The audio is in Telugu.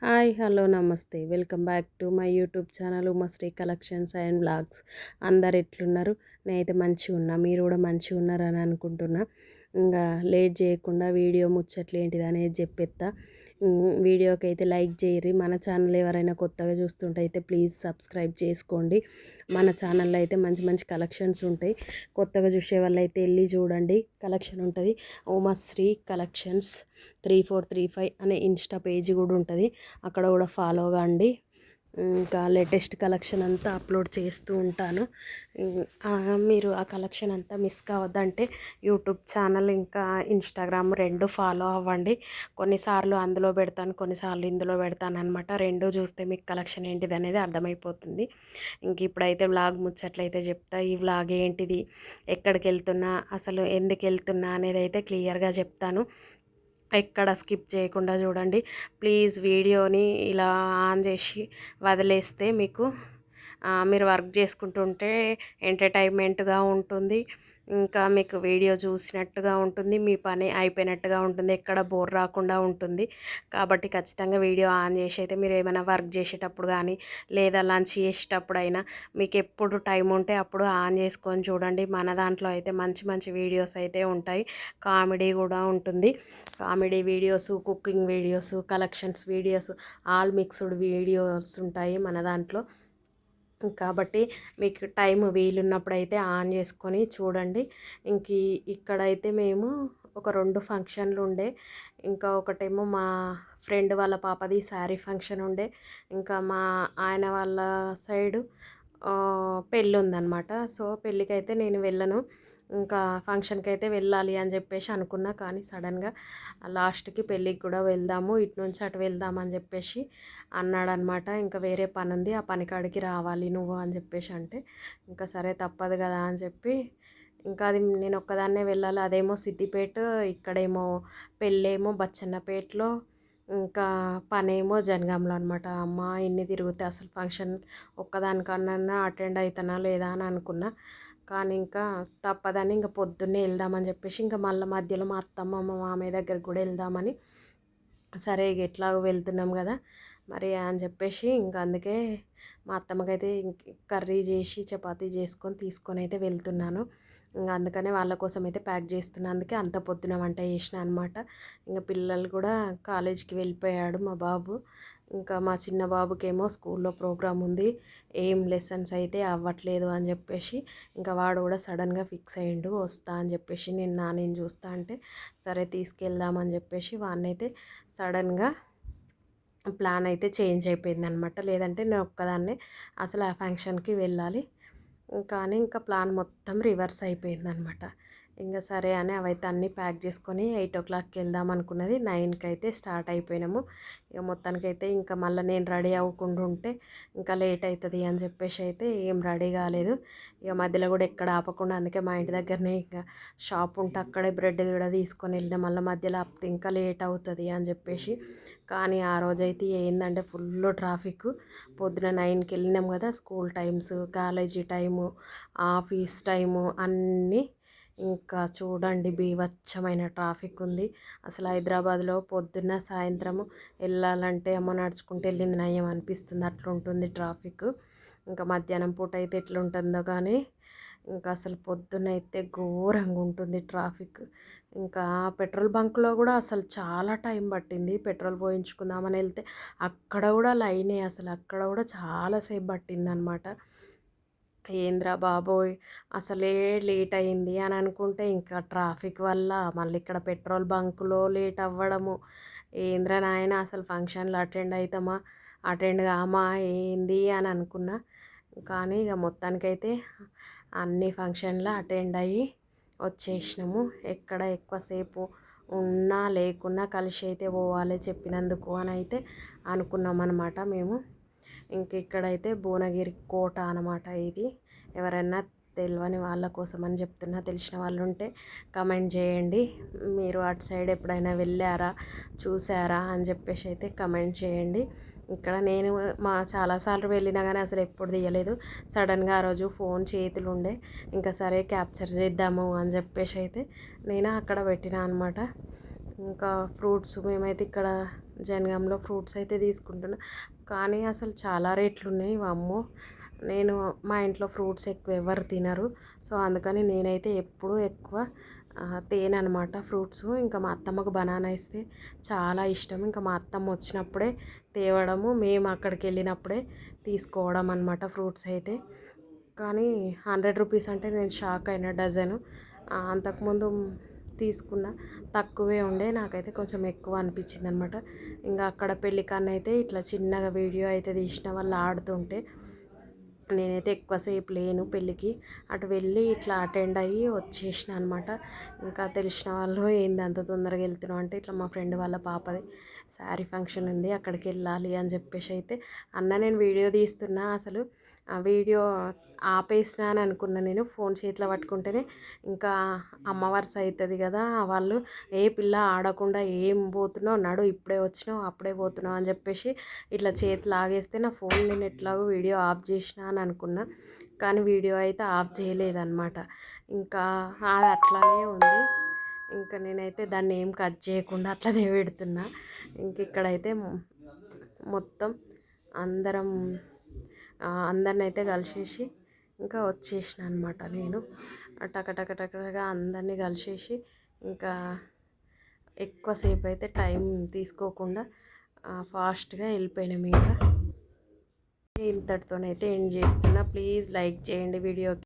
హాయ్ హలో నమస్తే welcome back to my YouTube channel Umasri collections and blogs. అందరు ఎట్లున్నారు? నేనైతే మంచిగా ఉన్నా, మీరు కూడా మంచిగా ఉన్నారని అనుకుంటున్నా. ఇంకా లేట్ చేయకుండా వీడియో ముచ్చట్లు ఏంటిది అనేది చెప్పేస్తా. వీడియోకి అయితే లైక్ చేయరి. మన ఛానల్ ఎవరైనా కొత్తగా చూస్తుంటే అయితే ప్లీజ్ సబ్స్క్రైబ్ చేసుకోండి. మన ఛానల్లో అయితే మంచి మంచి కలెక్షన్స్ ఉంటాయి. కొత్తగా చూసే వాళ్ళు అయితే వెళ్ళి చూడండి, కలెక్షన్ ఉంటుంది. ఉమాశ్రీ కలెక్షన్స్ 3435 అనే ఇన్స్టా పేజీ కూడా ఉంటుంది, అక్కడ కూడా ఫాలో కాండి. ఇంకా లేటెస్ట్ కలెక్షన్ అంతా అప్లోడ్ చేస్తూ ఉంటాను. మీరు ఆ కలెక్షన్ అంతా మిస్ కావద్దంటే యూట్యూబ్ ఛానల్ ఇంకా ఇన్స్టాగ్రామ్ రెండు ఫాలో అవ్వండి. కొన్నిసార్లు అందులో పెడతాను, కొన్నిసార్లు ఇందులో పెడతాను అనమాట. రెండు చూస్తే మీకు కలెక్షన్ ఏంటిది అనేది అర్థమైపోతుంది. ఇంక ఇప్పుడైతే వ్లాగ్ ముచ్చట్లయితే చెప్తా. ఈ వ్లాగ్ ఏంటిది, ఎక్కడికి వెళ్తున్నా, అసలు ఎందుకు వెళ్తున్నా అనేది అయితే క్లియర్గా చెప్తాను. ఎక్కడ స్కిప్ చేయకుండా చూడండి ప్లీజ్. వీడియోని ఇలా ఆన్ చేసి వదిలేస్తే మీకు మీరు వర్క్ చేసుకుంటుంటే ఎంటర్టైన్మెంట్గా ఉంటుంది. ఇంకా మీకు వీడియో చూసినట్టుగా ఉంటుంది, మీ పని అయిపోయినట్టుగా ఉంటుంది, ఎక్కడ బోర్ రాకుండా ఉంటుంది. కాబట్టి ఖచ్చితంగా వీడియో ఆన్ చేసి అయితే మీరు ఏమైనా వర్క్ చేసేటప్పుడు కానీ లేదా లంచ్ చేసేటప్పుడు అయినా మీకు ఎప్పుడు టైం ఉంటే అప్పుడు ఆన్ చేసుకొని చూడండి. మన దాంట్లో అయితే మంచి మంచి వీడియోస్ అయితే ఉంటాయి, కామెడీ కూడా ఉంటుంది. Comedy videos, cooking videos, collections videos, all mixed videos ఉంటాయి మన దాంట్లో. కాబట్టి మీకు టైం వీలున్నప్పుడు అయితే ఆన్ చేసుకొని చూడండి. ఇంక ఇక్కడైతే మేము ఒక 2 ఫంక్షన్లు ఉండే. ఇంకా ఒకటేమో మా ఫ్రెండ్ వాళ్ళ పాపది శారీ ఫంక్షన్ ఉండే. ఇంకా మా ఆయన వాళ్ళ సైడు పెళ్ళి ఉందన్నమాట. సో పెళ్ళికైతే నేను వెళ్ళను, ఇంకా ఫంక్షన్కి అయితే వెళ్ళాలి అని చెప్పేసి అనుకున్నా. కానీ సడన్గా లాస్ట్కి పెళ్ళికి కూడా వెళ్దాము, ఇటు నుంచి అటు వెళ్దామని చెప్పేసి అన్నాడనమాట. ఇంకా వేరే పని ఉంది, ఆ పని కాడికి రావాలి నువ్వు అని చెప్పేసి అంటే ఇంకా సరే తప్పదు కదా అని చెప్పి ఇంకా అది నేను ఒక్కదాన్నే వెళ్ళాలి. అదేమో సిద్దిపేట, ఇక్కడేమో పెళ్ళేమో బచ్చన్నపేటలో, ఇంకా పనేమో జనగాంలో అనమాట. అమ్మ ఇన్ని తిరిగితే అసలు ఫంక్షన్ ఒక్కదానికన్నా అటెండ్ అవుతానా లేదా అని అనుకున్నా. కానీ ఇంకా తప్పదని ఇంకా పొద్దున్నే వెళ్దామని చెప్పేసి ఇంకా మళ్ళీ మధ్యలో మా అత్తమ్మ మా మామయ్య దగ్గరికి కూడా వెళ్దామని, సరే ఇక ఎట్లాగో వెళ్తున్నాం కదా మరి అని చెప్పేసి ఇంకా అందుకే మా అత్తమ్మకైతే కర్రీ చేసి చపాతీ చేసుకొని తీసుకొని అయితే వెళ్తున్నాను. ఇంకా అందుకనే వాళ్ళ కోసం అయితే ప్యాక్ చేస్తున్నాను. అందుకే అంత పొద్దున వంట చేసిన అనమాట. ఇంకా పిల్లలు కూడా కాలేజీకి వెళ్ళిపోయాడు మా బాబు. ఇంకా మా చిన్న బాబుకేమో స్కూల్లో ప్రోగ్రామ్ ఉంది, ఏం లెసన్స్ అయితే అవ్వట్లేదు అని చెప్పేసి ఇంకా వాడు కూడా సడన్గా ఫిక్స్ అయ్యిండు వస్తా అని చెప్పేసి. నేను చూస్తా అంటే సరే తీసుకెళ్దామని చెప్పేసి వాడినైతే సడన్గా ప్లాన్ అయితే చేంజ్ అయిపోయిందనమాట. లేదంటే నేను ఒక్కదాన్నే అసలు ఆ ఫంక్షన్కి వెళ్ళాలి, కానీ ఇంకా ప్లాన్ మొత్తం రివర్స్ అయిపోయిందనమాట. ఇంకా సరే అని అవైతే అన్నీ ప్యాక్ చేసుకొని 8 o'clockకి వెళ్దాం అనుకున్నది. 9కి అయితే స్టార్ట్ అయిపోయినాము. ఇక మొత్తానికైతే ఇంకా మళ్ళీ నేను రెడీ అవ్వకుండా ఉంటే ఇంకా లేట్ అవుతుంది అని చెప్పేసి అయితే ఏం రెడీ కాలేదు. ఇక మధ్యలో కూడా ఎక్కడ ఆపకుండా, అందుకే మా ఇంటి దగ్గరనే ఇంకా షాప్ ఉంటే అక్కడే బ్రెడ్ కూడా తీసుకొని వెళ్ళిన, మళ్ళీ మధ్యలో ఆపితే ఇంకా లేట్ అవుతుంది అని చెప్పేసి. కానీ ఆ రోజైతే ఏంటంటే ఫుల్ ట్రాఫిక్. పొద్దున 9కి వెళ్ళినాం కదా, school times, college time, office time అన్నీ ఇంకా చూడండి బీభత్సమైన ట్రాఫిక్ ఉంది. అసలు హైదరాబాద్లో పొద్దున్న సాయంత్రము వెళ్ళాలంటే అమ్మ నడుచుకుంటూ వెళ్ళింది నయం అనిపిస్తుంది, అట్లా ఉంటుంది ట్రాఫిక్. ఇంకా మధ్యాహ్నం పూట అయితే ఎట్లుంటుందో కానీ ఇంకా అసలు పొద్దునైతే ఘోరంగా ఉంటుంది ట్రాఫిక్. ఇంకా పెట్రోల్ బంక్లో కూడా అసలు చాలా టైం పట్టింది. పెట్రోల్ పోయించుకుందామని వెళ్తే అక్కడ కూడా లైనే, అసలు అక్కడ కూడా చాలాసేపు పట్టింది అనమాట. ఏంద్రా బాబోయ్ అసలే లేట్ అయింది అని అనుకుంటే ఇంకా ట్రాఫిక్ వల్ల మళ్ళీ ఇక్కడ పెట్రోల్ బంకులో లేట్ అవ్వడము. ఏంద్రా నాయన అసలు ఫంక్షన్లో అటెండ్ అవుతామా అటెండ్ కామా ఏంది అని అనుకున్నా. కానీ ఇక మొత్తానికైతే అన్ని ఫంక్షన్లో అటెండ్ అయ్యి వచ్చేసినాము. ఎక్కడ ఎక్కువసేపు ఉన్నా లేకున్నా కలిసి అయితే పోవాలి చెప్పినందుకు అని అయితే అనుకున్నాం అన్నమాట మేము. ఇంక ఇక్కడైతే భువనగిరి కోట అనమాట ఇది. ఎవరైనా తెలియని వాళ్ళ కోసం అని చెప్తున్నా, తెలిసిన వాళ్ళు ఉంటే కమెంట్ చేయండి. మీరు అటు సైడ్ ఎప్పుడైనా వెళ్ళారా, చూసారా అని చెప్పేసి అయితే కమెంట్ చేయండి. ఇక్కడ నేను చాలాసార్లు వెళ్ళినా కానీ అసలు ఎప్పుడు తీయలేదు. సడన్గా ఆ రోజు ఫోన్ చేతులు ఉండే, ఇంకా సరే క్యాప్చర్ చేద్దాము అని చెప్పేసి అయితే నేను అక్కడ పెట్టినా అనమాట. ఇంకా ఫ్రూట్స్ మేమైతే ఇక్కడ జనగాంలో ఫ్రూట్స్ అయితే తీసుకుంటున్నా. కానీ అసలు చాలా రేట్లు ఉన్నాయి వామ్మో. నేను మా ఇంట్లో ఫ్రూట్స్ ఎక్కువ ఎవరు తినరు. సో అందుకని నేనైతే ఎప్పుడూ ఎక్కువ తేననమాట ఫ్రూట్స్. ఇంకా మా అత్తమ్మకు బనానా ఇస్తే చాలా ఇష్టం. ఇంకా మా అత్తమ్మ వచ్చినప్పుడే తేవడము, మేము అక్కడికి వెళ్ళినప్పుడే తీసుకోవడం అనమాట ఫ్రూట్స్ అయితే. కానీ 100 రూపీస్ అంటే నేను షాక్ అయిన డజను. అంతకుముందు తీసుకున్న తక్కువే ఉండే, నాకైతే కొంచెం ఎక్కువ అనిపించింది అనమాట. ఇంకా అక్కడ పెళ్ళికన్నైతే ఇట్లా చిన్నగా వీడియో అయితే తీసిన వాళ్ళు ఆడుతుంటే. నేనైతే ఎక్కువసేపు లేను పెళ్ళికి, అటు వెళ్ళి ఇట్లా అటెండ్ అయ్యి వచ్చేసిన అనమాట. ఇంకా తెలిసిన వాళ్ళు ఏంది అంత తొందరగా వెళ్తున్నావు అంటే, ఇట్లా మా ఫ్రెండ్ వాళ్ళ పాపది శారీ ఫంక్షన్ ఉంది అక్కడికి వెళ్ళాలి అని చెప్పేసి అయితే అన్న నేను వీడియో తీస్తున్నా, అసలు ఆ వీడియో ఆపేసిన అని అనుకున్నా. నేను ఫోన్ చేతిలో పట్టుకుంటేనే ఇంకా అమ్మవారి అవుతుంది కదా, వాళ్ళు ఏ పిల్ల ఆడకుండా ఏం పోతున్నావు, నడు ఇప్పుడే వచ్చినావు అప్పుడే పోతున్నావు అని చెప్పేసి ఇట్లా చేతి లాగేస్తే నా ఫోన్ నేను ఎట్లాగో వీడియో ఆఫ్ చేసిన అని అనుకున్నా. కానీ వీడియో అయితే ఆఫ్ చేయలేదన్నమాట. ఇంకా అది అట్లానే ఉంది. ఇంకా నేనైతే దాన్ని ఏం కట్ చేయకుండా అట్లనే పెడుతున్నా. ఇంక ఇక్కడైతే మొత్తం అందరం అందరిని అయితే కలిసేసి ఇంకా వచ్చేసిన అనమాట. నేను టకటకటకగా అందరినీ కలిసేసి ఇంకా ఎక్కువసేపు అయితే టైం తీసుకోకుండా ఫాస్ట్గా వెళ్ళిపోయినాం. ఇంకా ఇంతటితోనైతే ఎండ్ చేస్తున్నా. ప్లీజ్ లైక్ చేయండి వీడియోకి.